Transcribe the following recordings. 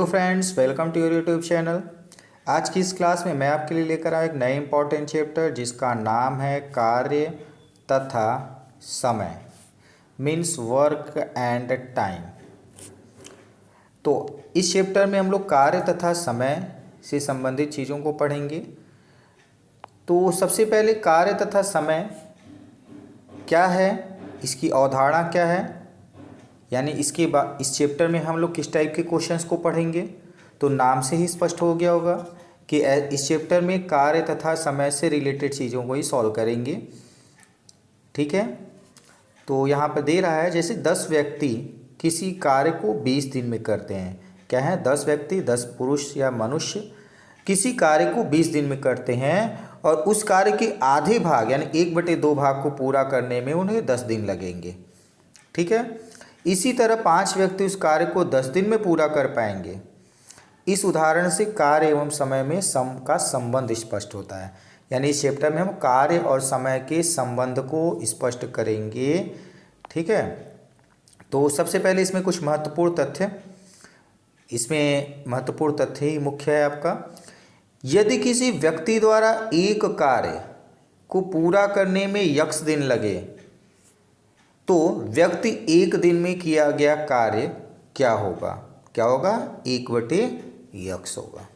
Friends, welcome to your YouTube channel. आज की इस क्लास में मैं आपके लिए लेकर आया एक नए इम्पॉर्टेंट चैप्टर जिसका नाम है कार्य तथा समय, मीन्स वर्क एंड टाइम। तो इस चैप्टर में हम लोग कार्य तथा समय से संबंधित चीज़ों को पढ़ेंगे। तो सबसे पहले कार्य तथा समय क्या है, इसकी अवधारणा क्या है, यानी इसके बाद इस चैप्टर में हम लोग किस टाइप के क्वेश्चंस को पढ़ेंगे। तो नाम से ही स्पष्ट हो गया होगा कि इस चैप्टर में कार्य तथा समय से रिलेटेड चीज़ों को ही सॉल्व करेंगे। ठीक है, तो यहाँ पर दे रहा है जैसे 10 व्यक्ति किसी कार्य को 20 दिन में करते हैं। क्या है, 10 व्यक्ति, 10 पुरुष या मनुष्य किसी कार्य को 20 दिन में करते हैं और उस कार्य के आधे भाग यानी 1/2 भाग को पूरा करने में उन्हें 10 दिन लगेंगे। ठीक है, इसी तरह 5 व्यक्ति उस कार्य को 10 दिन में पूरा कर पाएंगे। इस उदाहरण से कार्य एवं समय में का संबंध स्पष्ट होता है। यानी इस चैप्टर में हम कार्य और समय के संबंध को स्पष्ट करेंगे। ठीक है, तो सबसे पहले इसमें कुछ महत्वपूर्ण तथ्य ही मुख्य है आपका। यदि किसी व्यक्ति द्वारा एक कार्य को पूरा करने में x दिन लगे तो व्यक्ति 1 दिन में किया गया कार्य क्या होगा? 1/x होगा।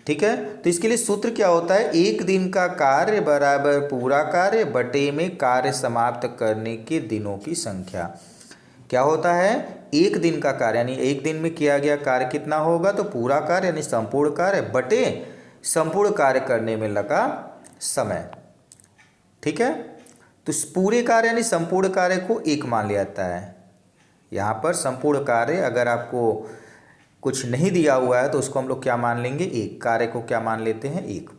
ठीक है, तो इसके लिए सूत्र क्या होता है? 1 दिन का कार्य बराबर पूरा कार्य बटे में कार्य समाप्त करने के दिनों की संख्या। क्या होता है? 1 दिन का कार्य यानी 1 दिन में किया गया कार्य कितना होगा? तो पूरा कार्य यानी संपूर्ण कार्य बटे संपूर्ण कार्य करने में लगा समय। ठीक है, तो पूरे कार्य यानी संपूर्ण कार्य को 1 मान लिया जाता है। यहाँ पर संपूर्ण कार्य अगर आपको कुछ नहीं दिया हुआ है तो उसको हम लोग क्या मान लेंगे? 1 कार्य को क्या मान लेते हैं? 1।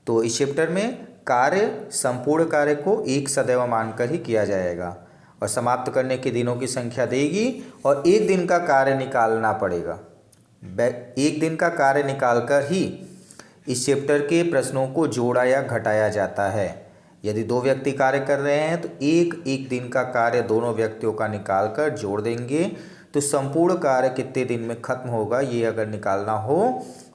तो इस चैप्टर में कार्य संपूर्ण कार्य को 1 सदैव मानकर ही किया जाएगा और समाप्त करने के दिनों की संख्या देगी और 1 दिन का कार्य निकालना पड़ेगा। 1 दिन का कार्य निकालकर ही इस चैप्टर के प्रश्नों को जोड़ा या घटाया जाता है। यदि 2 व्यक्ति कार्य कर रहे हैं तो एक दिन का कार्य दोनों व्यक्तियों का निकाल कर जोड़ देंगे तो संपूर्ण कार्य कितने दिन में खत्म होगा ये अगर निकालना हो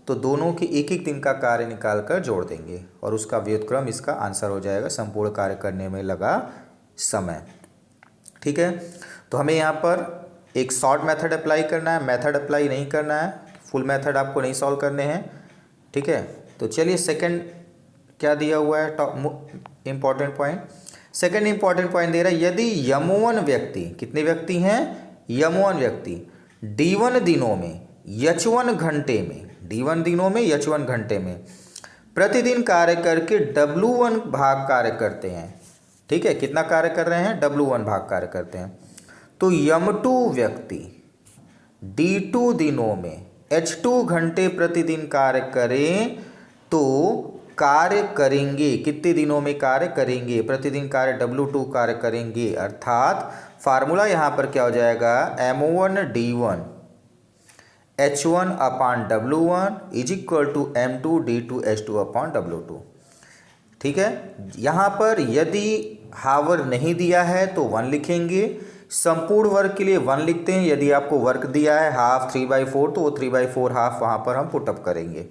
तो दोनों के एक दिन का कार्य निकाल कर जोड़ देंगे और उसका व्युत्क्रम इसका आंसर हो जाएगा संपूर्ण कार्य करने में लगा समय। ठीक है, तो हमें यहाँ पर एक शॉर्ट मेथड अप्लाई करना है, मेथड अप्लाई नहीं करना है, फुल मेथड आपको नहीं सॉल्व करने हैं। ठीक है, तो चलिए सेकंड क्या दिया हुआ है important point. Second important point दे रहा है यदि यमोवन व्यक्ति, कितने व्यक्ति हैं? यमोवन व्यक्ति D1 दिनों में H1 घंटे में, D1 दिनों में H1 घंटे में प्रतिदिन कार्य करके W1 भाग कार्य करते हैं। ठीक है, कितना कार्य कर रहे हैं? W1 भाग कार्य करते हैं। तो यम2 व्यक्ति D2 दिनों में H2 घंटे प्रतिदिन कार्य करें तो कार्य करेंगे कितने दिनों में कार्य करेंगे? प्रतिदिन कार्य W2 कार्य करेंगे। अर्थात फार्मूला यहाँ पर क्या हो जाएगा? M1 D1 H1 upon W1 is equal to M2 D2 H2 upon W2। ठीक है, यहाँ पर यदि हावर नहीं दिया है तो 1 लिखेंगे। संपूर्ण वर्ग के लिए 1 लिखते हैं। यदि आपको वर्ग दिया है हाफ 3/4 तो वो 3/4 हाफ वहाँ पर हम पुटअप करेंगे।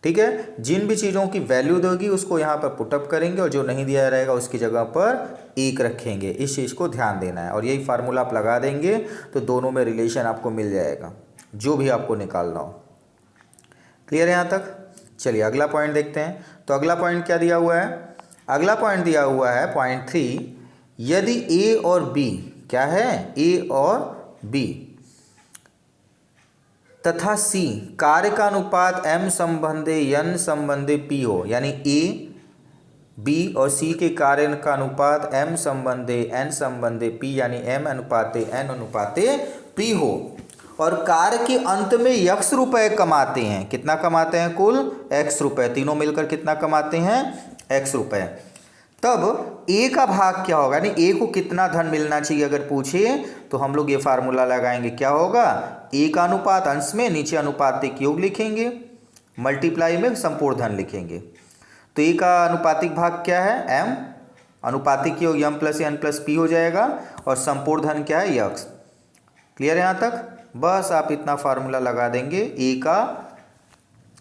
ठीक है, जिन भी चीज़ों की वैल्यू दोगी उसको यहाँ पर पुटअप करेंगे और जो नहीं दिया रहेगा उसकी जगह पर 1 रखेंगे। इस चीज़ को ध्यान देना है और यही फार्मूला आप लगा देंगे तो दोनों में रिलेशन आपको मिल जाएगा जो भी आपको निकालना हो। क्लियर है यहाँ तक? चलिए अगला पॉइंट देखते हैं। तो अगला पॉइंट क्या दिया हुआ है? अगला पॉइंट दिया हुआ है पॉइंट 3, यदि A और B, क्या है? A और B तथा C कार्य का अनुपात M संबंधे N संबंधे P हो, यानी A, B और C के कार्य का अनुपात M संबंधे N संबंधे P यानी M अनुपाते N अनुपाते P हो और कार्य के अंत में x रुपए कमाते हैं। कितना कमाते हैं? कुल x रुपए, तीनों मिलकर कितना कमाते हैं? x रुपए। तब A का भाग क्या होगा? यानी A को कितना धन मिलना चाहिए अगर पूछे तो हम लोग ये फार्मूला लगाएंगे। क्या होगा? A का अनुपात अंश में, नीचे अनुपातिक योग लिखेंगे, मल्टीप्लाई में संपूर्ण धन लिखेंगे। तो A का अनुपातिक भाग क्या है? M, अनुपातिक योग M + N + P हो जाएगा और संपूर्ण धन क्या है? x। क्लियर है यहाँ तक? बस आप इतना फार्मूला लगा देंगे, ए का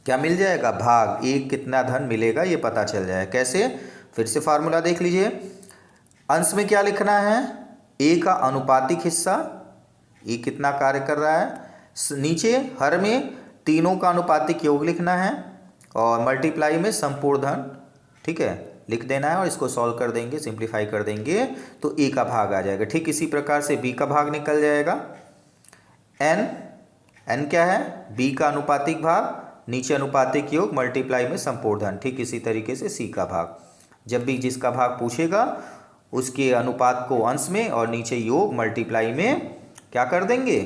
क्या मिल जाएगा, भाग, ए कितना धन मिलेगा ये पता चल जाएगा। कैसे, फिर से फार्मूला देख लीजिए। अंश में क्या लिखना है, ए का अनुपातिक हिस्सा, ए कितना कार्य कर रहा है, नीचे हर में तीनों का अनुपातिक योग लिखना है, और मल्टीप्लाई में संपूर्ण धन, ठीक है, लिख देना है और इसको सॉल्व कर देंगे, सिंप्लीफाई कर देंगे तो ए का भाग आ जाएगा। ठीक इसी प्रकार से बी का भाग निकल जाएगा। एन क्या है, बी का अनुपातिक भाग, नीचे अनुपातिक योग, मल्टीप्लाई में संपूर्ण धन। ठीक इसी तरीके से सी का भाग, जब भी जिसका भाग पूछेगा उसके अनुपात को अंश में और नीचे योग मल्टीप्लाई में क्या कर देंगे,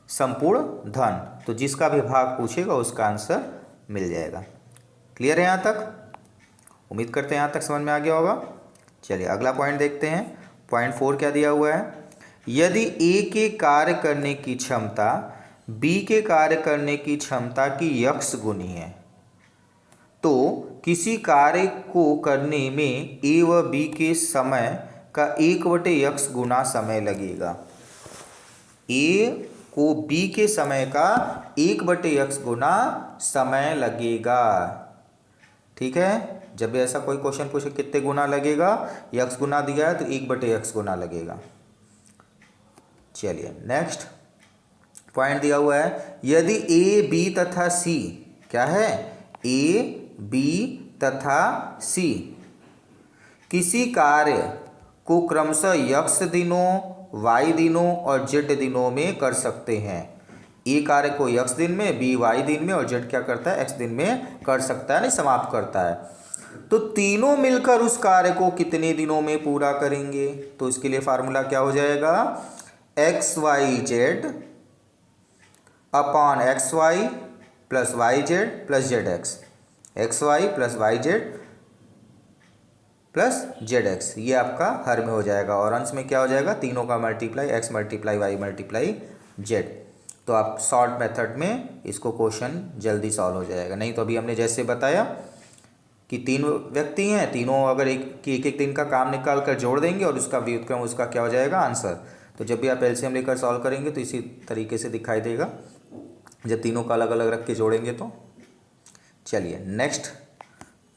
संपूर्ण धन। तो जिसका भी भाग पूछेगा उसका आंसर मिल जाएगा। क्लियर है यहाँ तक? उम्मीद करते हैं यहाँ तक समझ में आ गया होगा। चलिए अगला पॉइंट देखते हैं। पॉइंट 4 क्या दिया हुआ है, यदि ए के कार्य करने की क्षमता बी के कार्य करने की क्षमता की यक्स गुनी है तो किसी कार्य को करने में ए व बी के समय का 1/x गुना समय लगेगा। ए को बी के समय का 1/x गुना समय लगेगा। ठीक है, जब भी ऐसा कोई क्वेश्चन पूछे कितने गुना लगेगा, x गुना दिया है तो 1/x गुना लगेगा। चलिए नेक्स्ट पॉइंट दिया हुआ है, यदि ए बी तथा सी क्या है, ए बी तथा सी किसी कार्य को क्रमशः x दिनों, y दिनों और z दिनों में कर सकते हैं। ए कार्य को x दिन में, बी y दिन में और z क्या करता है, x दिन में कर सकता है, नहीं समाप्त करता है। तो तीनों मिलकर उस कार्य को कितने दिनों में पूरा करेंगे। तो इसके लिए फार्मूला क्या हो जाएगा, x y z upon x y plus y z plus z x, x y plus y z plus z x, ये आपका हर में हो जाएगा। और अंश में क्या हो जाएगा, तीनों का multiply, x multiply y multiply z. तो आप शॉर्ट मेथड में इसको क्वेश्चन जल्दी सॉल्व हो जाएगा। नहीं तो अभी हमने जैसे बताया कि 3 व्यक्ति हैं, तीनों अगर एक दिन का काम निकाल कर जोड़ देंगे और उसका व्युत्क्रम उसका क्या हो जाएगा, आंसर। तो जब भी आप एलसीएम लेकर सॉल्व करेंगे तो इसी तरीके से दिखाई देगा, जब तीनों का अलग अलग रख के जोड़ेंगे तो। चलिए नेक्स्ट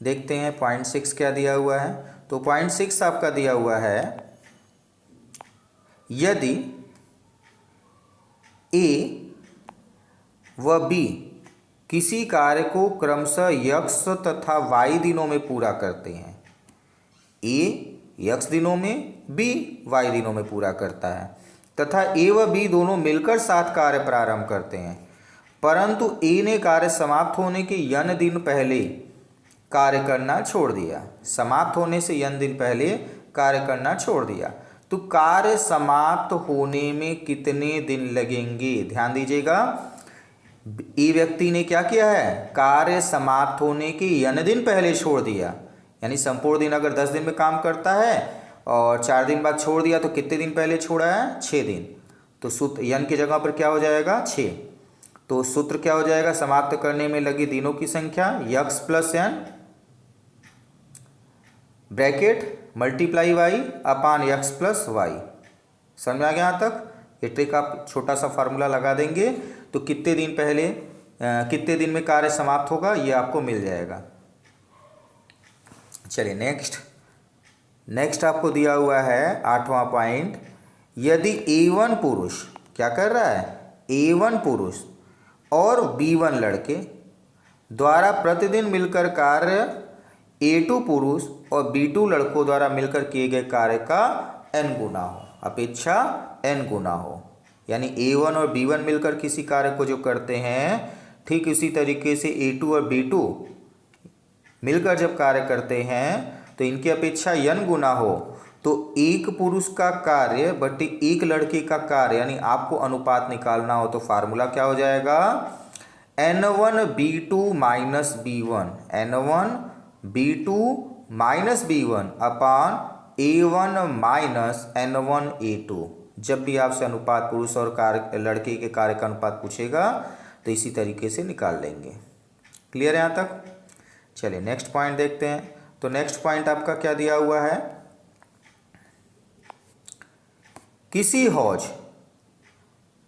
देखते हैं पॉइंट 6 क्या दिया हुआ है। तो पॉइंट 6 आपका दिया हुआ है, यदि ए व बी किसी कार्य को क्रमशः x तथा y दिनों में पूरा करते हैं, a x दिनों में, b y दिनों में पूरा करता है, तथा a व b दोनों मिलकर 7 कार्य प्रारंभ करते हैं, परंतु a ने कार्य समाप्त होने के n दिन पहले कार्य करना छोड़ दिया। समाप्त होने से n दिन पहले कार्य करना छोड़ दिया। तो कार्य समाप्त होने में कितने दिन लगेंगे, ध्यान दीजिएगा। ए व्यक्ति ने क्या किया है, कार्य समाप्त होने के n दिन पहले छोड़ दिया, यानी संपूर्ण दिन अगर 10 दिन में काम करता है और 4 दिन बाद छोड़ दिया तो कितने दिन पहले छोड़ा है, 6 दिन। तो सूत्र n की जगह पर क्या हो जाएगा, 6। तो सूत्र क्या हो जाएगा, समाप्त करने में लगी दिनों की संख्या x plus n bracket multiply y upon x plus y. समझ में आ गया यहाँ तक? ये ट्रिक आप छोटा सा फार्मूला लगा देंगे तो कितने दिन पहले कितने दिन में कार्य समाप्त होगा ये आपको मिल जाएगा। चलिए नेक्स्ट आपको दिया हुआ है 8वां पॉइंट, यदि A1 पुरुष क्या कर रहा है, A1 पुरुष और B1 लड़के द्वारा प्रतिदिन मिलकर कार्य A2 पुरुष और B2 लड़कों द्वारा मिलकर किए गए कार्य का n गुना हो, अपेक्षा n गुना हो। यानी A1 और B1 मिलकर किसी कार्य को जो करते हैं, ठीक उसी तरीके से A2 और B2 मिलकर जब कार्य करते हैं तो इनकी अपेक्षा n गुना हो। तो एक पुरुष का कार्य बटे एक लड़के का कार्य, यानी आपको अनुपात निकालना हो तो फार्मूला क्या हो जाएगा, N1B2 minus B1, N1B2 minus B1 अपान A1 माइनस N1A2। जब भी आपसे अनुपात पुरुष और कार्य लड़के के कार्य का अनुपात पूछेगा तो इसी तरीके से निकाल लेंगे। क्लियर है यहाँ तक? चलिए नेक्स्ट पॉइंट देखते हैं। तो नेक्स्ट पॉइंट आपका क्या दिया हुआ है,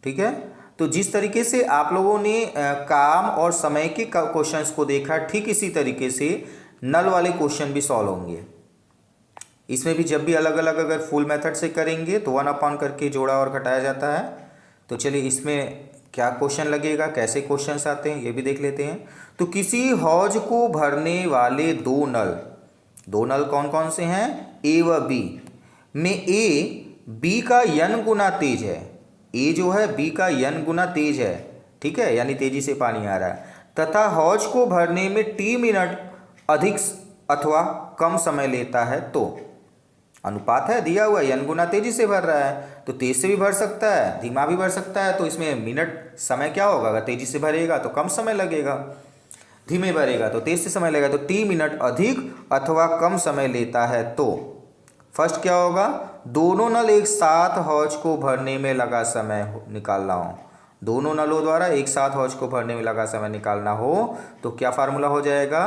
ठीक है। तो जिस तरीके से आप लोगों ने काम और समय के क्वेश्चंस को देखा, ठीक इसी तरीके से नल वाले क्वेश्चन भी सॉल्व होंगे। इसमें भी जब भी अलग अलग अगर फुल मेथड से करेंगे तो 1 करके जोड़ा और घटाया जाता है। तो चलिए इसमें क्या क्वेश्चन लगेगा, कैसे क्वेश्चंस आते हैं ये भी देख लेते हैं। तो किसी हौज को भरने वाले दो नल कौन कौन से हैं, ए व बी में ए बी का n गुना तेज है। ए जो है बी का n गुना तेज है, ठीक है, यानी तेजी से पानी आ रहा है, तथा हौज को भरने में t मिनट अधिक अथवा कम समय लेता है। तो अनुपात है दिया हुआ, n गुना तेजी से भर रहा है तो तेज से भी भर सकता है, धीमा भी भर सकता है। तो इसमें मिनट समय क्या होगा, अगर तेजी से भरेगा तो कम समय लगेगा, धीमे भरेगा तो तेज से समय लगेगा। तो t मिनट अधिक अथवा कम समय लेता है। तो फर्स्ट क्या होगा, दोनों नल एक साथ हौज को भरने में लगा समय निकालना हो, दोनों नलों द्वारा एक साथ हौज को भरने में लगा समय निकालना हो तो क्या फार्मूला हो जाएगा,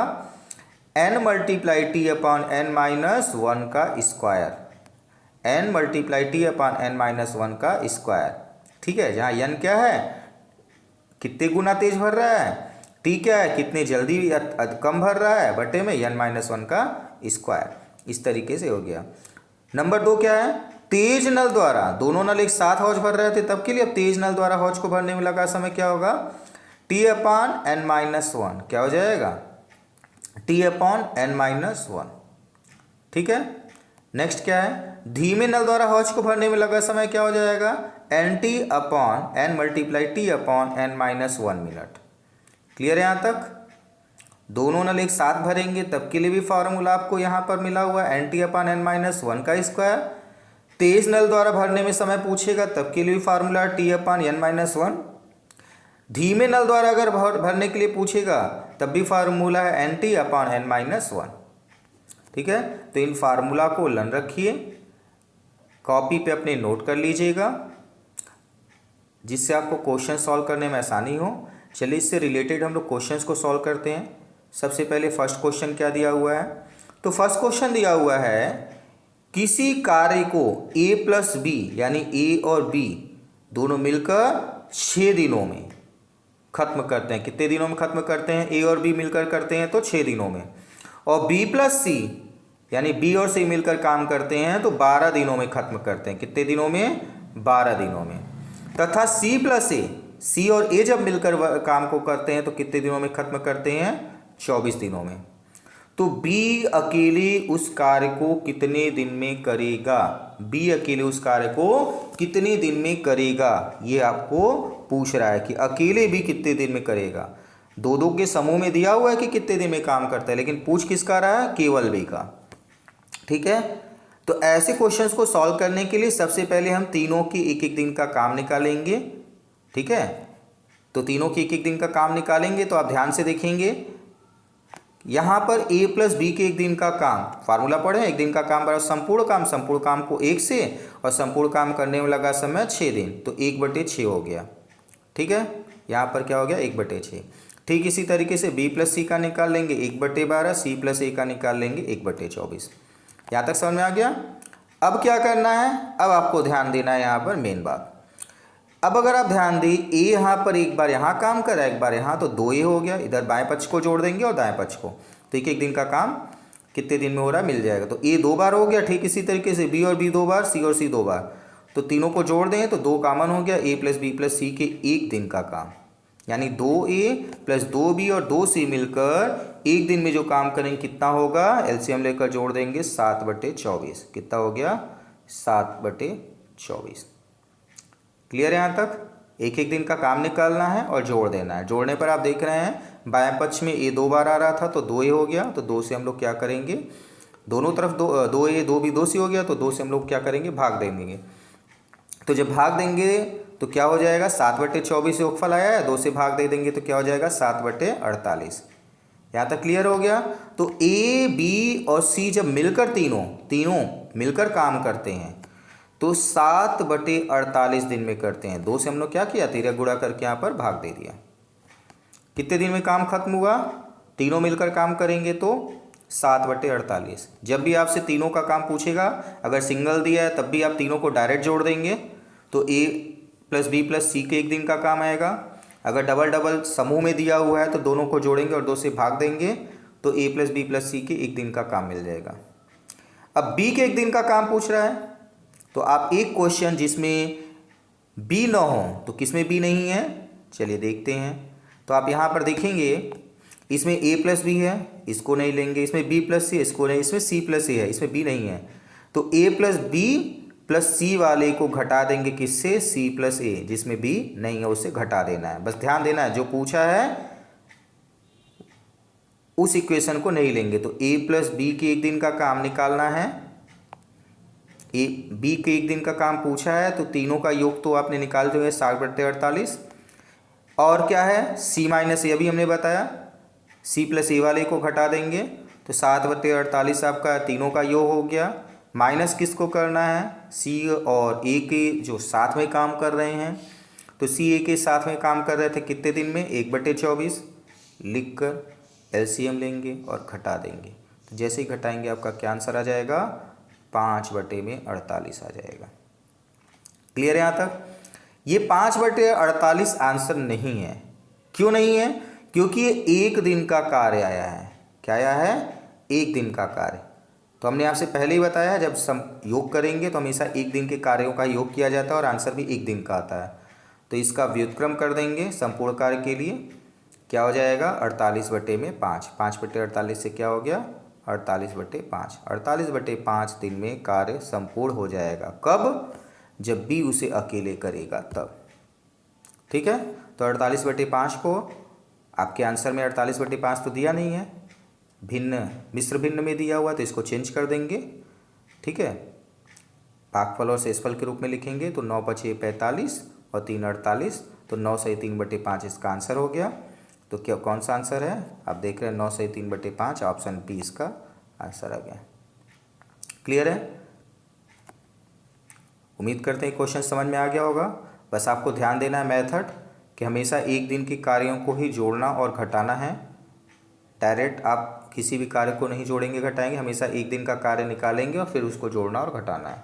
n multiply t upon n minus one का square, n multiply t upon n minus one का स्क्वायर, ठीक है। जहाँ n क्या है, कितने गुना तेज भर रहा है, t क्या है, कितने जल्दी कम भर रहा है, बटे में n माइनस वन का स्क्वायर। इस तरीके से हो गया। नंबर 2 क्या है, तेज नल द्वारा, दोनों नल एक साथ हौज भर रहे थे तब के लिए, अब तेज नल द्वारा हौज को भरने में लगा समय क्या होगा, t upon n minus one, क्या हो जाएगा, t upon n minus one, ठीक है। नेक्स्ट क्या है, धीमे नल द्वारा हौज को भरने में लगा समय क्या हो जाएगा, nt upon n multiply t upon n minus one minute. Clear है यहाँ तक। दोनों नल एक साथ भरेंगे तब के लिए भी फार्मूला आपको यहाँ पर मिला हुआ है, nt upon n minus one का स्क्वायर। तेज नल द्वारा भरने में समय पूछेगा तब के लिए भी formula t upon n minus one. धीमे नल द्वारा अगर भरने के लिए पूछेगा तब भी फार्मूला है nt upon n minus one, ठीक है। तो इन फार्मूला को लन रखिए, कॉपी पे अपने नोट कर लीजिएगा, जिससे आपको क्वेश्चन सॉल्व करने में आसानी हो। चलिए इससे रिलेटेड हम लोग क्वेश्चंस को सॉल्व करते हैं। सबसे पहले फर्स्ट क्वेश्चन क्या दिया हुआ है, तो फर्स्ट क्वेश्चन दिया हुआ है किसी कार्य को a प्लस बी यानी a और b दोनों मिलकर 6 दिनों में खत्म करते हैं। कितने दिनों में खत्म करते हैं, a और b मिलकर करते हैं तो 6 दिनों में, और b प्लस c यानी b और c मिलकर काम करते हैं तो 12 दिनों में खत्म करते हैं। कितने दिनों में, 12 दिनों में। तथा c प्लस a, c और a जब मिलकर काम को करते हैं तो कितने दिनों में खत्म करते हैं, 24 दिनों में। तो B अकेले उस कार्य को कितने दिन में करेगा, B अकेले उस कार्य को कितने दिन में करेगा, ये आपको पूछ रहा है कि अकेले B कितने दिन में करेगा। दो दो के समूह में दिया हुआ है कि कितने दिन में काम करता है, लेकिन पूछ किसका रहा है, केवल B का, ठीक है। तो ऐसे क्वेश्चंस को सॉल्व करने के लिए सबसे पहले हम तीनों की एक एक दिन का काम निकालेंगे, ठीक है। तो तीनों की एक एक दिन का काम निकालेंगे तो आप ध्यान से देखेंगे, यहाँ पर a प्लस बी के एक दिन का काम, फार्मूला पढ़े, एक दिन का काम बराबर संपूर्ण काम को 1 से, और संपूर्ण काम करने में लगा समय 6 दिन, तो 1/6 हो गया, ठीक है। यहाँ पर क्या हो गया, 1/6। ठीक इसी तरीके से b प्लस सी का निकाल लेंगे 1/12, c प्लस a का निकाल लेंगे 1/24। यहाँ तक समझ में आ गया। अब क्या करना है, अब आपको ध्यान देना है यहाँ पर मेन बात। अब अगर आप ध्यान दें, a यहाँ पर एक बार यहाँ काम करा, एक बार यहाँ, तो 2a हो गया। इधर बाएं पक्ष को जोड़ देंगे और दाएं पक्ष को, तो एक एक दिन का काम कितने दिन में हो रहा है मिल जाएगा। तो a 2 बार हो गया, ठीक इसी तरीके से b और b 2 बार, c और c 2 बार, तो तीनों को जोड़ दें तो 2 कॉमन हो गया, a प्लस बी प्लस सी के एक दिन का काम, यानी 2a प्लस 2b और 2c मिलकर एक दिन में जो काम करेंगे कितना होगा, एलसीएम लेकर जोड़ देंगे 7/24, कितना हो गया, 7/24। क्लियर है यहाँ तक। एक एक दिन का काम निकालना है और जोड़ देना है। जोड़ने पर आप देख रहे हैं बाएं पक्ष में a 2 बार आ रहा था तो 2a हो गया, तो 2 से हम लोग क्या करेंगे, दोनों तरफ 2a 2b 2c हो गया, तो 2 से हम लोग क्या करेंगे, भाग देंगे। तो जब भाग देंगे तो क्या हो जाएगा, 7/24 योगफल आया है, 2 से भाग दे देंगे तो क्या हो जाएगा, 7/48। यहाँ तक क्लियर हो गया। तो a b और c जब मिलकर तीनों मिलकर काम करते हैं तो 7/48 दिन में करते हैं। 2 से हम लोग क्या किया, तिरक गुणा करके यहाँ पर भाग दे दिया। कितने दिन में काम खत्म हुआ, तीनों मिलकर काम करेंगे तो 7/48। जब भी आपसे तीनों का काम पूछेगा, अगर सिंगल दिया है तब भी आप तीनों को डायरेक्ट जोड़ देंगे, तो a प्लस बी प्लस सी के एक दिन का काम आएगा। अगर डबल डबल समूह में दिया हुआ है तो दोनों को जोड़ेंगे और 2 से भाग देंगे तो ए प्लस बी प्लस सी के एक दिन का काम मिल जाएगा। अब बी के एक दिन का काम पूछ रहा है, तो आप एक क्वेश्चन जिसमें बी ना हो तो किसमें बी नहीं है, चलिए देखते हैं। तो आप यहाँ पर देखेंगे इसमें ए प्लस बी है, इसको नहीं लेंगे, इसमें बी प्लस सी, इसको नहीं, इसमें सी प्लस ए है, इसमें बी नहीं है, तो ए प्लस बी प्लस सी वाले को घटा देंगे किससे, सी प्लस ए, जिसमें बी नहीं है उससे घटा देना है। बस ध्यान देना है जो पूछा है उस इक्वेशन को नहीं लेंगे। तो ए प्लस बी के एक दिन का काम निकालना है, ए बी के एक दिन का काम पूछा है तो तीनों का योग तो आपने निकाल जो है 60/48, और क्या है सी माइनस ए, अभी हमने बताया सी प्लस ए वाले को घटा देंगे तो 7/48 आपका तीनों का योग हो गया। माइनस किसको करना है, सी और ए के जो साथ में काम कर रहे हैं, तो सी ए के साथ में काम कर रहे थे कितने दिन में, 1/24 लिख कर एलसीएम लेंगे और घटा देंगे। तो जैसे ही घटाएंगे आपका क्या आंसर आ जाएगा, 5/48 आ जाएगा। क्लियर है यहाँ तक। ये 5/48 आंसर नहीं है। क्यों नहीं है, क्योंकि ये एक दिन का कार्य आया है। क्या आया है, एक दिन का कार्य। तो हमने आपसे पहले ही बताया जब योग करेंगे तो हमेशा एक दिन के कार्यों का योग किया जाता है और आंसर भी एक दिन का आता है। तो इसका व्युत्क्रम कर देंगे संपूर्ण कार्य के लिए, क्या हो जाएगा 48/5। 5/48 से क्या हो गया 48/5। 48/5 दिन में कार्य संपूर्ण हो जाएगा। कब, जब भी उसे अकेले करेगा तब। ठीक है, तो 48/5 को आपके आंसर में 48/5 तो दिया नहीं है, भिन्न मिश्र भिन्न में दिया हुआ, तो इसको चेंज कर देंगे। ठीक है, भागफल और शेषफल के रूप में लिखेंगे तो 9×6 45 और 3 48, तो 9 से 3/5 इसका आंसर हो गया। तो क्या कौन सा आंसर है, आप देख रहे हैं 9 से 3/5, ऑप्शन बी इसका आंसर आ गया। क्लियर है, उम्मीद करते हैं क्वेश्चन समझ में आ गया होगा। बस आपको ध्यान देना है मेथड कि हमेशा एक दिन के कार्यों को ही जोड़ना और घटाना है। डायरेक्ट आप किसी भी कार्य को नहीं जोड़ेंगे घटाएंगे, हमेशा एक दिन का कार्य निकालेंगे और फिर उसको जोड़ना और घटाना है।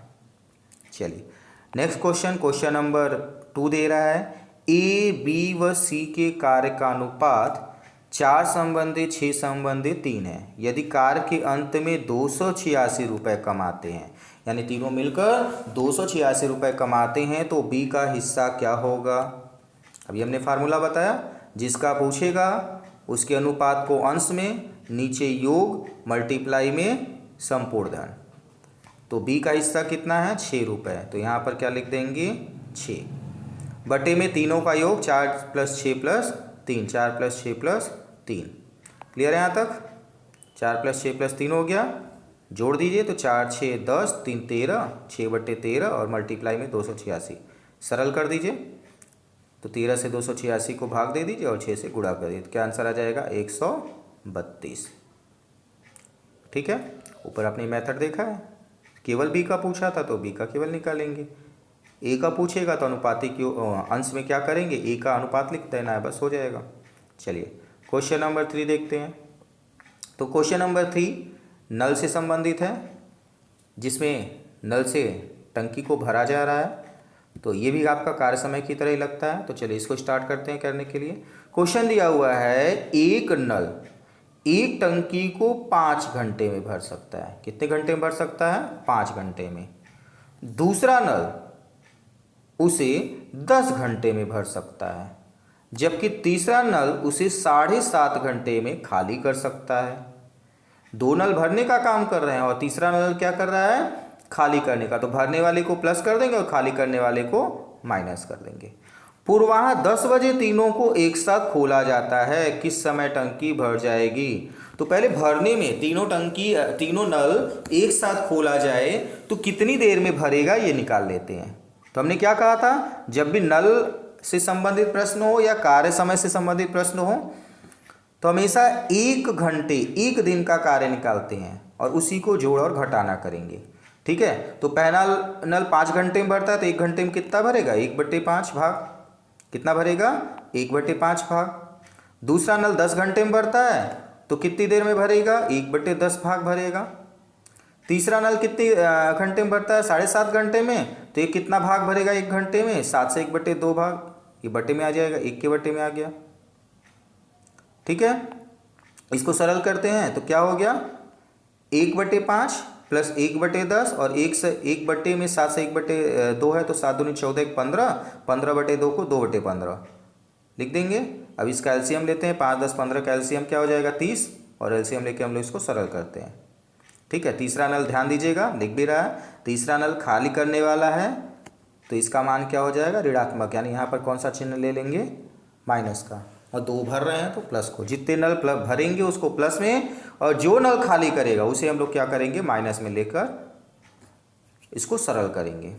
चलिए नेक्स्ट क्वेश्चन, क्वेश्चन नंबर 2 दे रहा है ए बी व सी के कार्य का अनुपात 4 संबंधी 6 संबंधी 3 है। यदि कार्य के अंत में 286 रुपये कमाते हैं, यानी तीनों मिलकर 286 रुपये कमाते हैं, तो बी का हिस्सा क्या होगा। अभी हमने फार्मूला बताया, जिसका पूछेगा उसके अनुपात को अंश में, नीचे योग, मल्टीप्लाई में संपूर्ण धन। तो बी का हिस्सा कितना है 6 रुपये, तो यहाँ पर क्या लिख देंगे 6 बटे में तीनों का योग 4 + 6 + 3, 4 + 6 + 3। क्लियर है यहाँ तक, 4 + 6 + 3 हो गया, जोड़ दीजिए तो 4 × 6 = 10, 3 = 13, 6/13 और मल्टीप्लाई में 286, सरल कर दीजिए तो 13 से 286 को भाग दे दीजिए और 6 से गुणा कर दीजिए, क्या आंसर आ जाएगा 132। ठीक है, ऊपर आपने मेथड देखा है, केवल बी का पूछा था तो बी का केवल निकालेंगे, ए का पूछेगा तो अनुपाती की अंश में क्या करेंगे, ए का अनुपात लिख देना है, बस हो जाएगा। चलिए क्वेश्चन नंबर 3 देखते हैं। तो क्वेश्चन नंबर 3 नल से संबंधित है, जिसमें नल से टंकी को भरा जा रहा है। तो ये भी आपका कार्य समय की तरह ही लगता है। तो चलिए इसको स्टार्ट करते हैं करने के लिए। क्वेश्चन दिया हुआ है एक नल एक टंकी को 5 घंटे में भर सकता है। कितने घंटे में भर सकता है, 5 घंटे में। दूसरा नल उसे 10 घंटे में भर सकता है, जबकि तीसरा नल उसे 7.5 घंटे में खाली कर सकता है। दो नल भरने का काम कर रहे हैं और तीसरा नल क्या कर रहा है, खाली करने का। तो भरने वाले को प्लस कर देंगे और खाली करने वाले को माइनस कर देंगे। पूर्वाह 10 बजे तीनों को एक साथ खोला जाता है, किस समय टंकी भर जाएगी। तो पहले भरने में तीनों नल एक साथ खोला जाए तो कितनी देर में भरेगा ये निकाल लेते हैं। तो हमने क्या कहा था, जब भी नल से संबंधित प्रश्न हो या कार्य समय से संबंधित प्रश्न हो तो हमेशा 1 घंटे 1 दिन का कार्य निकालते हैं और उसी को जोड़ और घटाना करेंगे। ठीक है, तो पहला नल 5 घंटे में भरता है तो 1 घंटे में कितना भरेगा, 1/5 भाग। कितना भरेगा, 1/5 भाग। दूसरा नल 10 घंटे में भरता है तो कितनी देर में भरेगा, 1/10 भाग भरेगा। तीसरा नल कितने घंटे में भरता है? 7.5 घंटे में। तो ये कितना भाग भरेगा 1 घंटे में? 7 से 1/2 भाग, ये बटे में आ जाएगा, 1 के बटे में आ गया। ठीक है, इसको सरल करते हैं तो क्या हो गया, 1/5 प्लस 1/10 और 1 बटे में 7 से 1/2 है तो 7 दूनी 14, 15, 15/2 को 2/15 लिख देंगे। अब इसका एलसीएम लेते हैं, 5, 10, 15 का एलसीएम क्या हो जाएगा 30, और एलसीएम लेके हम लोग इसको सरल करते हैं। ठीक है, तीसरा नल ध्यान दीजिएगा, लिख भी रहा है, तीसरा नल खाली करने वाला है तो इसका मान क्या हो जाएगा, ऋणात्मक, यानी यहाँ पर कौन सा चिन्ह ले लेंगे, माइनस का, और 2 भर रहे हैं तो प्लस को, जितने नल भरेंगे उसको प्लस में, और जो नल खाली करेगा उसे हम लोग क्या करेंगे, माइनस में लेकर इसको सरल करेंगे।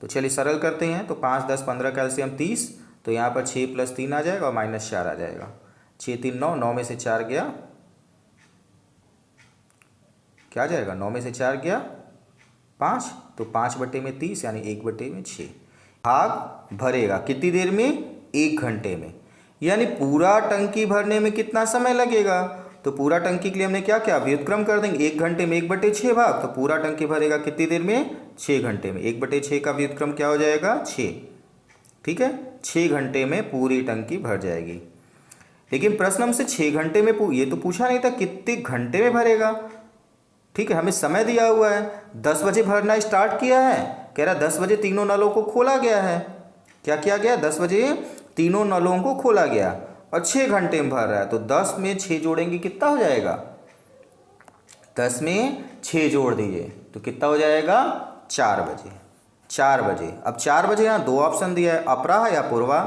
तो चलिए सरल करते हैं। तो 5, 10, 15 का एलसीएम 30, तो यहाँ पर 6 + 3 आ जाएगा और -4 आ जाएगा। 6, 3, 9, 9 में से 4 गया, क्या आ जाएगा, 9 में से 4 गया 5, तो 5/30 यानी 1/6 भाग भरेगा कितनी देर में, 1 घंटे में। यानी पूरा टंकी भरने में कितना समय लगेगा, तो पूरा टंकी के लिए हमने क्या किया, व्युत्क्रम कर देंगे, 1 घंटे में 1/6 भाग, तो पूरा टंकी भरेगा कितनी देर में, 6 घंटे में। 1/6 का व्युत्क्रम क्या हो जाएगा, 6। ठीक है, 6 घंटे में पूरी टंकी भर जाएगी। लेकिन प्रश्न हमसे 6 घंटे में ये तो पूछा नहीं था कितने घंटे में भरेगा। ठीक है, हमें समय दिया हुआ है, 10 बजे भरना स्टार्ट किया है, कह रहा 10 बजे तीनों नलों को खोला गया है। क्या किया गया, 10 बजे तीनों नलों को खोला गया और 6 घंटे में भर रहा है, तो 10 में 6 जोड़ेंगे कितना हो जाएगा, 10 में 6 जोड़ दीजिए तो कितना हो जाएगा, 4 बजे। 4 बजे, अब 4 बजे यहाँ 2 ऑप्शन दिया है, अपराह या पूर्वाह।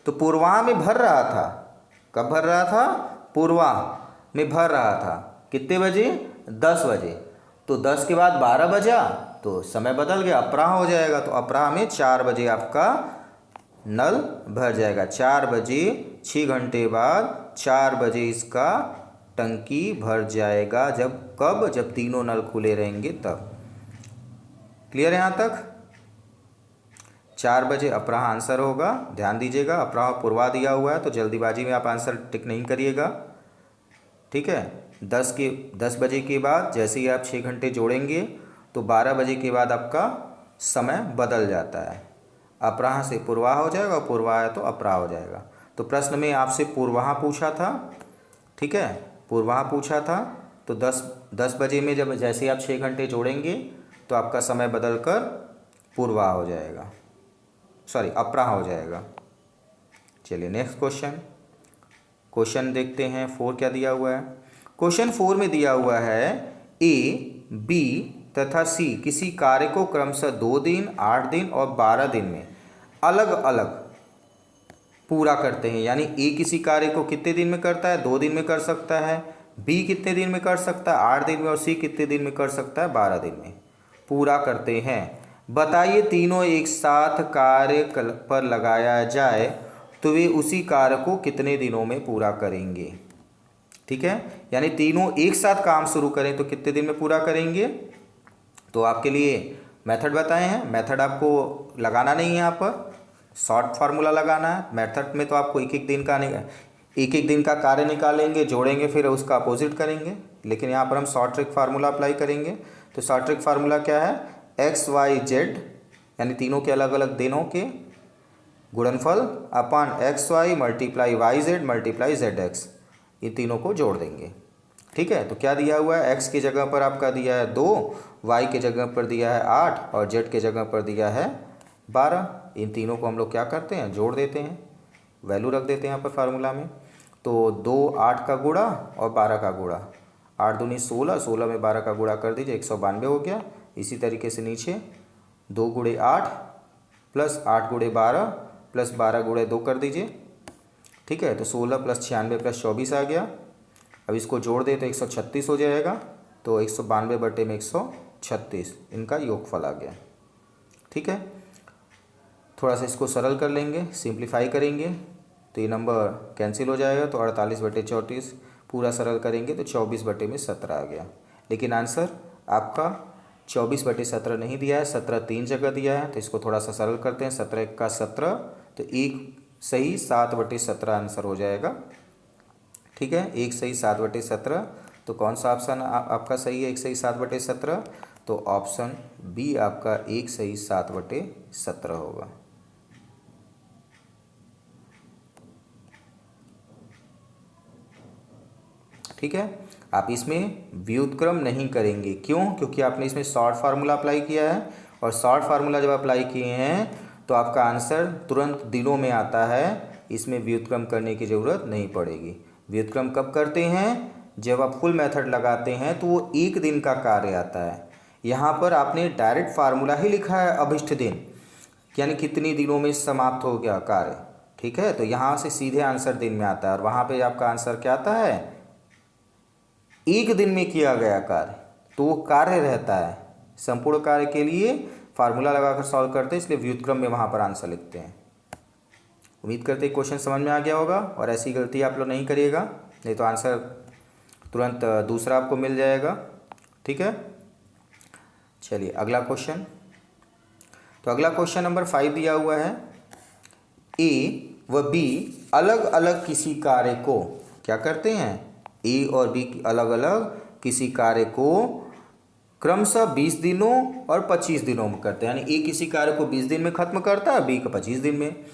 तो पूर्वाह में भर रहा था, कब भर रहा था, पूर्वाह में भर रहा था, कितने बजे, 10 बजे। तो 10 के बाद 12 बजा तो समय बदल गया, अपराह हो जाएगा, तो अपराह में 4 बजे आपका नल भर जाएगा। 4 बजे, 6 घंटे बाद 4 बजे इसका टंकी भर जाएगा। जब कब, जब तीनों नल खुले रहेंगे तब। क्लियर है यहाँ तक? 4 बजे अपराह आंसर होगा, ध्यान दीजिएगा, अपराह पूर्वा दिया हुआ है तो जल्दीबाजी में आप आंसर टिक नहीं करिएगा। ठीक है, 10 बजे के बाद जैसे ही आप 6 घंटे जोड़ेंगे तो 12 बजे के बाद आपका समय बदल जाता है, अपराह से पूर्वाह हो जाएगा और पूर्वाह है तो अपराह हो जाएगा। तो प्रश्न में आपसे पूर्वाह पूछा था, ठीक है, पूर्वाह पूछा था, तो 10 बजे में जब जैसे आप 6 घंटे जोड़ेंगे तो आपका समय बदल कर पूर्वाह हो जाएगा, सॉरी अपराह हो जाएगा। चलिए नेक्स्ट क्वेश्चन देखते हैं। 4 क्या दिया हुआ है, क्वेश्चन 4 में दिया हुआ है ए, बी तथा सी किसी कार्य को क्रमशः 2 दिन, 8 दिन और 12 दिन में अलग अलग पूरा करते हैं। यानी ए किसी कार्य को कितने दिन में करता है, 2 दिन में कर सकता है, बी कितने दिन में कर सकता है, 8 दिन में, और सी कितने दिन में कर सकता है, 12 दिन में पूरा करते हैं। बताइए तीनों एक साथ कार्य पर लगाया जाए तो वे उसी कार्य को कितने दिनों में पूरा करेंगे। ठीक है, यानी तीनों एक साथ काम शुरू करें तो कितने दिन में पूरा करेंगे। तो आपके लिए मेथड बताए हैं, मेथड आपको लगाना नहीं है, यहाँ पर शॉर्ट फार्मूला लगाना है। मेथड में तो आपको एक एक दिन का कार्य निकालेंगे, जोड़ेंगे, फिर उसका अपोजिट करेंगे, लेकिन यहाँ पर हम शॉर्ट ट्रिक फार्मूला अप्लाई करेंगे। तो शॉर्ट ट्रिक फार्मूला क्या है, एक्स वाई जेड यानी तीनों के अलग अलग दिनों के गुणनफल upon x y multiply y z multiply z x, ये तीनों को जोड़ देंगे। ठीक है, तो क्या दिया हुआ है, x की जगह पर आपका दिया है 2, y की जगह पर दिया है 8 और z की जगह पर दिया है 12। इन तीनों को हम लोग क्या करते हैं, जोड़ देते हैं, वैल्यू रख देते हैं यहाँ पर फार्मूला में। तो 2 8 का गुणा और 12 का गुणा, 8 दूनी 16, 16 में 12 का गुणा कर दीजिए, 192 हो गया। इसी तरीके से नीचे 2 × 8 प्लस 8 × 12 प्लस 12 × 2 कर दीजिए। ठीक है, तो 16 + 96 + 24 आ गया। अब इसको जोड़ दे तो 136 हो जाएगा, तो 192/136 इनका योगफल आ गया। ठीक है, थोड़ा सा इसको सरल कर लेंगे, सिंप्लीफाई करेंगे तो ये नंबर कैंसिल हो जाएगा, तो 48/34 पूरा सरल करेंगे तो 24/17 आ गया। लेकिन आंसर आपका 24/17 नहीं दिया है, 17 3 जगह दिया है, तो इसको थोड़ा सा सरल करते हैं। 17 का 17, तो एक सही 7/17 आंसर हो जाएगा। ठीक है, एक सही 7/17, तो कौन सा ऑप्शन आपका सही है? 1 सही 7/17। तो ऑप्शन बी आपका 1 सही 7/17 होगा। ठीक है, आप इसमें व्युत्क्रम नहीं करेंगे। क्यों? क्योंकि आपने इसमें शॉर्ट फार्मूला अप्लाई किया है, और शॉर्ट फार्मूला जब अप्लाई किए हैं तो आपका आंसर तुरंत दिनों में आता है। इसमें व्युत्क्रम करने की ज़रूरत नहीं पड़ेगी। व्युत्क्रम कब करते हैं? जब आप फुल मेथड लगाते हैं तो वो 1 दिन का कार्य आता है। यहाँ पर आपने डायरेक्ट फार्मूला ही लिखा है, अभिष्ट दिन, यानी कितने दिनों में समाप्त हो गया कार्य। ठीक है, तो यहाँ से सीधे आंसर दिन में आता है, और वहाँ पे आपका आंसर क्या आता है? 1 दिन में किया गया कार्य, तो वो कार्य रहता है। संपूर्ण कार्य के लिए फार्मूला लगाकर सॉल्व करते हैं, इसलिए व्युत्क्रम में वहाँ पर आंसर लिखते हैं। उम्मीद करते हैं क्वेश्चन समझ में आ गया होगा, और ऐसी गलती आप लोग नहीं करिएगा, नहीं तो आंसर तुरंत दूसरा आपको मिल जाएगा। ठीक है, चलिए अगला क्वेश्चन। तो अगला क्वेश्चन नंबर 5 दिया हुआ है। ए व बी अलग अलग किसी कार्य को क्या करते हैं? ए और बी अलग अलग किसी कार्य को क्रमशः 20 दिनों और 25 दिनों में करते हैं। यानी ए किसी कार्य को 20 दिन में खत्म करता है, बी को 25 दिन में।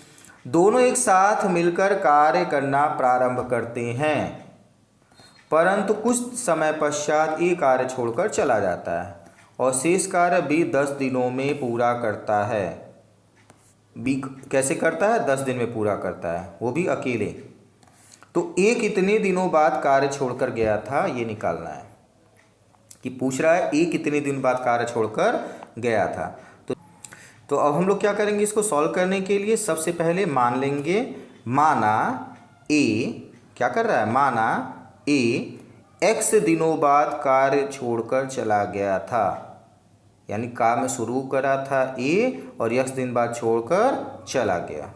दोनों एक साथ मिलकर कार्य करना प्रारंभ करते हैं, परंतु कुछ समय पश्चात ए कार्य छोड़कर चला जाता है, और शेष कार्य बी 10 दिनों में पूरा करता है। बी कैसे करता है? 10 दिन में पूरा करता है, वो भी अकेले। तो ए कितने दिनों बाद कार्य छोड़कर गया था, ये निकालना है। कि पूछ रहा है ए कितने दिन बाद कार्य छोड़कर गया था। तो अब हम लोग क्या करेंगे? इसको सॉल्व करने के लिए सबसे पहले मान लेंगे, माना ए क्या कर रहा है? माना ए x दिनों बाद कार्य छोड़कर चला गया था, यानी काम शुरू करा था ए और x दिन बाद छोड़कर चला गया।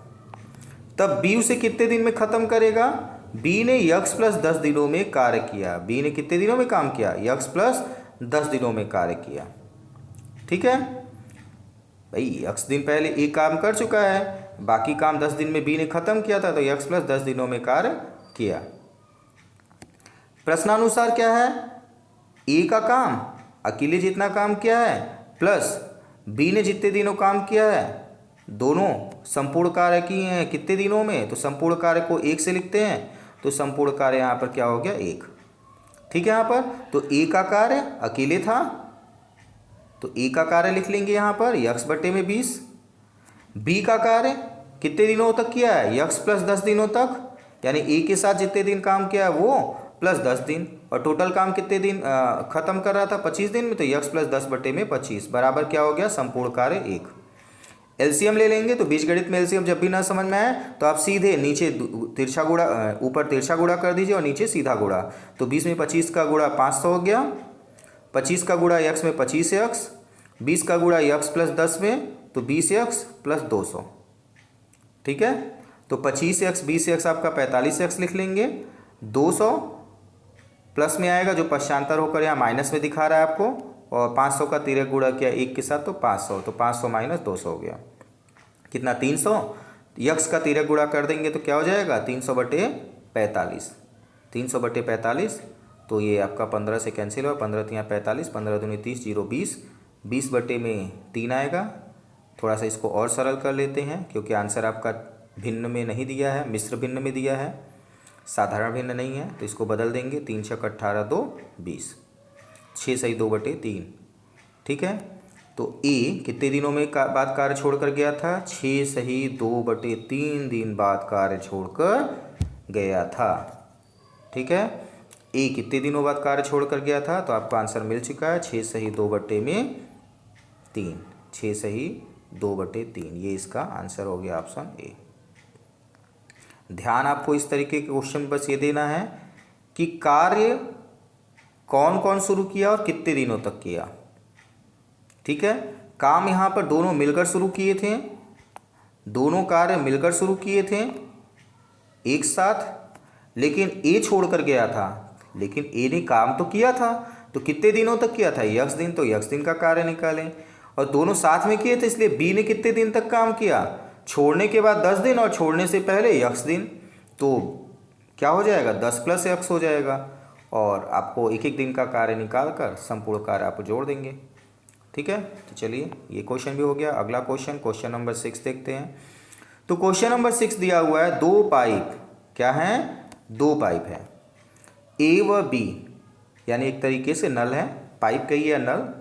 तब बी उसे कितने दिन में ख़त्म करेगा? बी ने x + 10 दिनों में कार्य किया। बी ने कितने दिनों में काम किया? x + 10 दिनों में कार्य किया। ठीक है भाई, x दिन पहले ए काम कर चुका है, बाकी काम 10 दिन में बी ने ख़त्म किया था, तो x + 10 दिनों में कार्य किया। प्रश्नानुसार क्या है? ए का काम अकेले जितना काम किया है प्लस बी ने जितने दिनों काम किया है, दोनों संपूर्ण कार्य किए हैं कितने दिनों में? तो संपूर्ण कार्य को 1 से लिखते हैं, तो संपूर्ण कार्य यहाँ पर क्या हो गया? 1। ठीक है, यहाँ पर तो ए का कार्य अकेले था, तो ए का कार्य लिख लेंगे यहाँ पर x/20। बी का कार्य कितने दिनों तक किया है? x + 10 दिनों तक, यानी ए के साथ जितने दिन काम किया है वो प्लस 10 दिन, और टोटल काम कितने दिन खत्म कर रहा था? 25 दिन में, तो x + 10/25 बराबर क्या हो गया? संपूर्ण कार्य 1। एलसीएम ले लेंगे, तो बीजगणित में एलसीएम जब भी ना समझ में आए तो आप सीधे नीचे तिरछा गुणा, ऊपर तिरछा गुणा कर दीजिए और नीचे सीधा गुणा। तो 20 में 25 का गुणा 500 हो गया, 25 का गुणा x में 25x, 20 का गुणा x + 10 में, तो 20x + 200। ठीक है, तो 25x 20x आपका 45x लिख लेंगे। 200 प्लस में आएगा जो पश्चांतर होकर यहाँ माइनस में दिखा रहा है आपको, और 500 का तिरक गुणा किया 1 के साथ, तो 500, तो 500 - 200 हो गया। कितना? 300। यक्स का तिरक गुणा कर देंगे तो क्या हो जाएगा? 300/45। 300/45, तो ये आपका 15 से कैंसिल हुआ, 15 × 45, 15 दूनी 30, 0 20, 20/3 आएगा। थोड़ा सा इसको और सरल कर लेते हैं, क्योंकि आंसर आपका भिन्न में नहीं दिया है, मिश्र भिन्न में दिया है, साधारण भिन्न नहीं है, तो इसको बदल देंगे। 3 × 6 = 18, 2 20, 6 सही 2/3। ठीक है, तो ए कितने दिनों में बाद कार्य छोड़कर गया था? 6 सही 2/3 दिन बाद कार्य छोड़कर गया था। ठीक है, ए कितने दिनों बाद कार्य छोड़कर गया था? तो आपका आंसर मिल चुका है, 6 सही 2/3, 6 सही 2/3, ये इसका आंसर हो गया, ऑप्शन ए। ध्यान आपको इस तरीके के क्वेश्चन बस ये देना है कि कार्य कौन कौन शुरू किया और कितने दिनों तक किया। ठीक है, काम यहाँ पर दोनों मिलकर शुरू किए थे, दोनों कार्य मिलकर शुरू किए थे एक साथ, लेकिन ए छोड़कर गया था, लेकिन ए ने काम तो किया था, तो कितने दिनों तक किया था? x दिन, तो x दिन का कार्य निकालें, और दोनों साथ में किए थे, इसलिए बी ने कितने दिन तक काम किया? छोड़ने के बाद 10 दिन और छोड़ने से पहले x दिन, तो क्या हो जाएगा? 10 + x हो जाएगा, और आपको एक एक दिन का कार्य निकाल कर संपूर्ण कार्य आप जोड़ देंगे। ठीक है, तो चलिए ये क्वेश्चन भी हो गया। अगला क्वेश्चन नंबर 6 देखते हैं। तो क्वेश्चन नंबर 6 दिया हुआ है, दो पाइप, क्या है, दो पाइप है, ए व बी, यानी एक तरीके से नल है, पाइप कही है नल।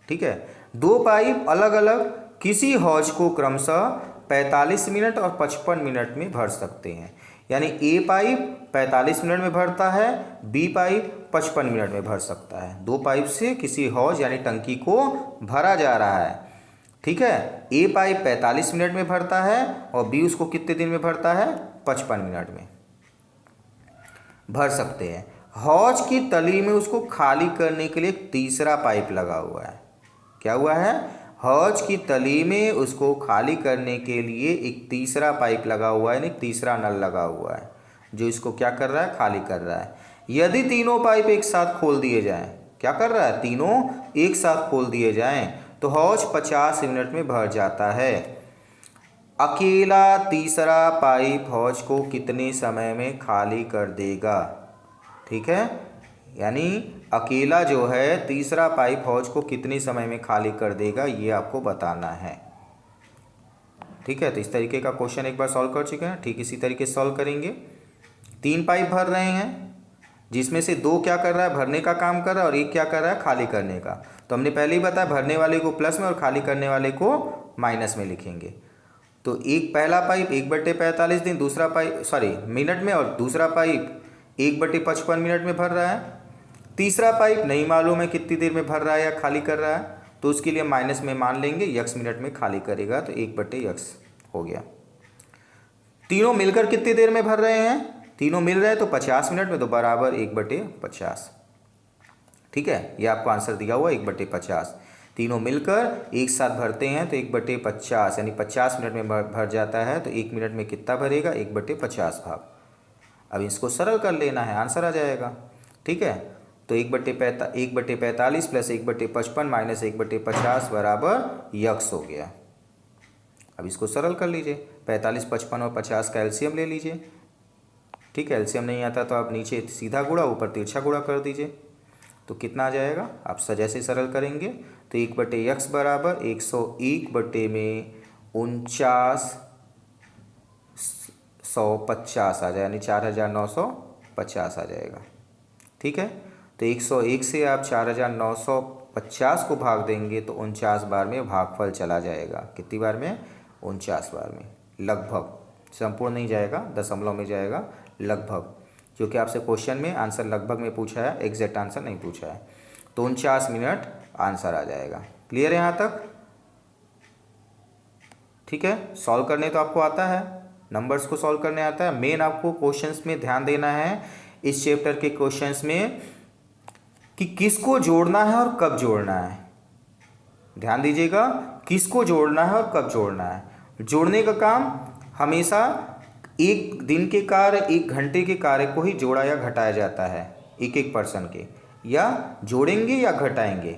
ठीक है, दो पाइप अलग अलग किसी हौज को क्रमशः 45 मिनट और 55 मिनट में भर सकते हैं। यानी ए पाइप 45 मिनट में भरता है, बी पाइप 55 मिनट में भर सकता है। दो पाइप से किसी हौज यानी टंकी को भरा जा रहा है। ठीक है, ए पाइप 45 मिनट में भरता है और बी उसको कितने दिन में भरता है, 55 मिनट में भर सकते हैं। हौज की तली में उसको खाली करने के लिए एक तीसरा पाइप लगा हुआ है। क्या हुआ है, हौज की तली में उसको खाली करने के लिए एक तीसरा पाइप लगा हुआ है, यानी तीसरा नल लगा हुआ है जो इसको क्या कर रहा है, खाली कर रहा है। यदि तीनों पाइप एक साथ खोल दिए जाएं, क्या कर रहा है, तीनों एक साथ खोल दिए जाएं तो हौज 50 मिनट में भर जाता है। अकेला तीसरा पाइप हौज को कितने समय में खाली कर देगा। ठीक है, यानी अकेला जो है तीसरा पाइप हौज को कितने समय में खाली कर देगा, ये आपको बताना है। ठीक है, तो इस तरीके का क्वेश्चन एक बार सॉल्व कर चुके हैं। ठीक इसी तरीके से सॉल्व करेंगे। तीन पाइप भर रहे हैं, जिसमें से दो क्या कर रहा है, भरने का काम कर रहा है, और एक क्या कर रहा है, खाली करने का। तो हमने पहले ही बताया भरने वाले को प्लस में और खाली करने वाले को माइनस में लिखेंगे। तो एक पहला पाइप 1/45 दिन, दूसरा पाइप मिनट में, और दूसरा पाइप 1/55 मिनट में भर रहा है। तीसरा पाइप नहीं मालूम है कितनी देर में भर रहा है या खाली कर रहा है, तो उसके लिए माइनस में मान लेंगे, यक्स मिनट में खाली करेगा, तो 1/x हो गया। तीनों मिलकर कितनी देर में भर रहे हैं, तीनों मिल रहे हैं तो 50 मिनट में, तो बराबर 1/50। ठीक है, ये आपको आंसर दिया हुआ 1/50। तीनों मिलकर एक साथ भरते हैं तो 1/50 यानी 50 मिनट में भर जाता है। तो 1 मिनट में कितना भरेगा, 1/50 भाग। अब इसको सरल कर लेना है, आंसर आ जाएगा। ठीक है, तो 1/45 प्लस 1/55 माइनस 1/50 बराबर यक्स हो गया। अब इसको सरल कर लीजिए, 45, 55 और 50 का एलसीएम ले लीजिए। ठीक है, एलसीएम नहीं आता तो आप नीचे सीधा गुणा ऊपर तिरछा गुणा कर दीजिए, तो कितना आ जाएगा, आप जैसे सरल करेंगे तो 1/x बराबर 101 बटे में 4950 आ जाए, यानी 4950 आ जाएगा। ठीक है, तो 101 से आप 4950 को भाग देंगे तो 49 बार में भागफल चला जाएगा। कितनी बार में, 49 बार में, लगभग, संपूर्ण नहीं जाएगा, दशमलव में जाएगा, लगभग, क्योंकि आपसे क्वेश्चन में आंसर लगभग में पूछा है, एग्जैक्ट आंसर नहीं पूछा है। तो 49 मिनट आंसर आ जाएगा। क्लियर है यहाँ तक। ठीक है, सॉल्व करने तो आपको आता है, नंबर्स को सॉल्व करने आता है। मेन आपको क्वेश्चंस में ध्यान देना है इस चैप्टर के क्वेश्चंस में कि किसको जोड़ना है और कब जोड़ना है। ध्यान दीजिएगा, किसको जोड़ना है और कब जोड़ना है। जोड़ने का काम हमेशा एक दिन के कार्य, एक घंटे के कार्य को ही जोड़ा या घटाया जाता है, एक एक पर्सन के, या जोड़ेंगे या घटाएंगे।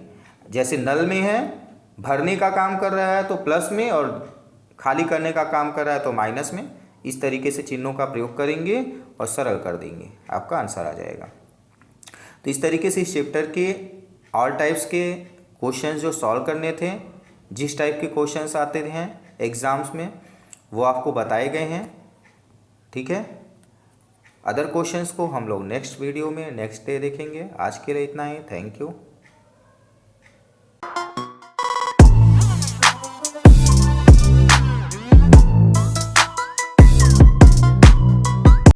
जैसे नल में है, भरने का काम कर रहा है तो प्लस में, और खाली करने का काम कर रहा है तो माइनस में। इस तरीके से चिन्हों का प्रयोग करेंगे और सरल कर देंगे, आपका आंसर आ जाएगा। तो इस तरीके से इस चैप्टर के ऑल टाइप्स के क्वेश्चंस जो सॉल्व करने थे, जिस टाइप के क्वेश्चंस आते हैं एग्ज़ाम्स में, वो आपको बताए गए हैं। ठीक है, अदर क्वेश्चंस को हम लोग नेक्स्ट वीडियो में नेक्स्ट डे देखेंगे। आज के लिए इतना ही, थैंक यू।